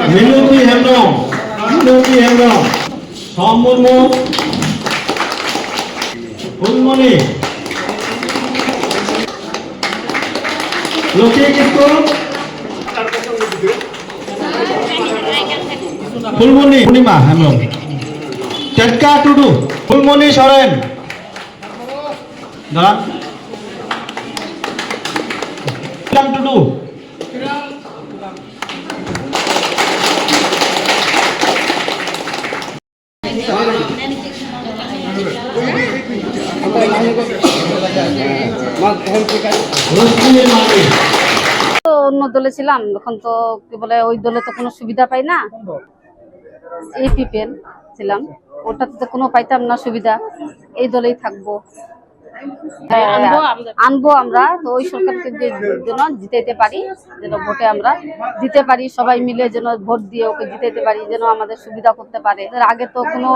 মিনতি হেমব্রম সম্মুর্ম ফুলমণি লক্ষ্মী কিস্কু ফুলমণি পূর্ণিমা হেমব্রম টেটকা টুডু ফুলমণি সরেন দাঁড়ান টুডু তো অন্য দলে ছিলাম, এখন তো কি বলে ওই দলে তো কোনো সুবিধা পাই না। APPL ছিলাম, ওটাতে তো কোনো পাইতাম না সুবিধা। এই দলেই থাকবো, আনবো আমরা। তো ওই সরকারকে যেন জিতাইতে পারি, যেন ভোটে আমরা দিতে পারি, সবাই মিলে যেন ভোট দিয়ে ওকে জিতাইতে পারি, যেন আমাদের সুবিধা করতে পারে। আগে তো কোনো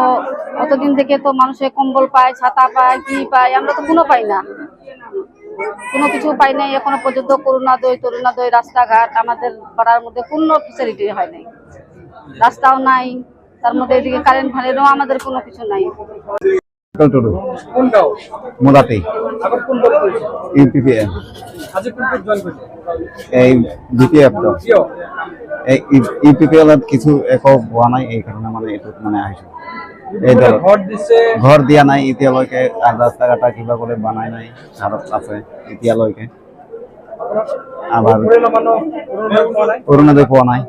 কতদিন থেকে তো মানুষের কম্বল পায়, ছাতা পায়, কি পায়, আমরা তো কোনো পাই না, কোনো কিছু পাই নাই এখনো পর্যন্ত। তরুণোদয় রাস্তাঘাট আমাদের পাড়ার মধ্যে কোনো ফেসিলিটি হয় নাই, রাস্তাও নাই, তার মধ্যে এদিকে কারেন্ট ফারেন্টও আমাদের কোনো কিছু নাই। কিছু একো হোৱা নাই, এই কারণে মানে এইটোত মানে আহিছো। ঘৰ দিয়া নাই এতিয়ালৈকে, ৰাস্তা ঘাটা কিবা কৰি বনাই নাই, ঘৰত আছে এতিয়ালৈকে। আবার অৰুণোদয় পোৱা নাই।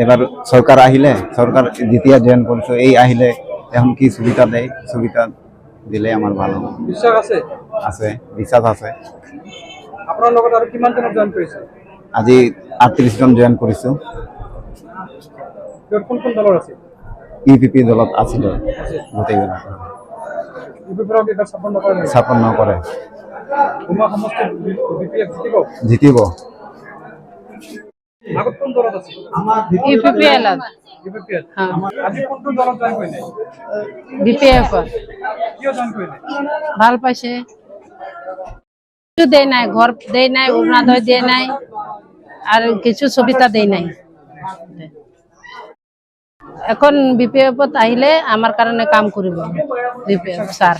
এবার সরকার আহিলে, সরকার দ্বিতীয় জয়েন করছে, এই আহিলে এখন কি সুবিধা দেয়, সুবিধা দিলে আমার ভালো। বিশ্বাস আছে? আছে, বিশ্বাস আছে। আপনার লগত আর কিমান জন জয়েন কৰিছে? আজি 38 জন জয়েন কৰিছো। কোন কোন দলৰ আছে? EPP দলত আছিল গোটেইবিলাক। সাপোর্ট নকৰে। জিতিব। ভাল পাইছে, কিছু দেয় নাই, ঘর দেয় নাই, অরুণোদয় দেয় নাই, আর কিছু সুবিধা দেয় নাই। এখন BPF আহিলে আমার কারণে কাম কৰিব BPF স্যার,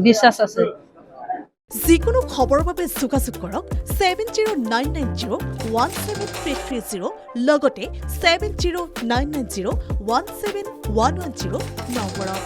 বিশ্বাস আছে। যিকোনো খবৰৰ বাবে যোগাযোগ কৰক 7099017330 লগতে 7099017110 নম্বৰত।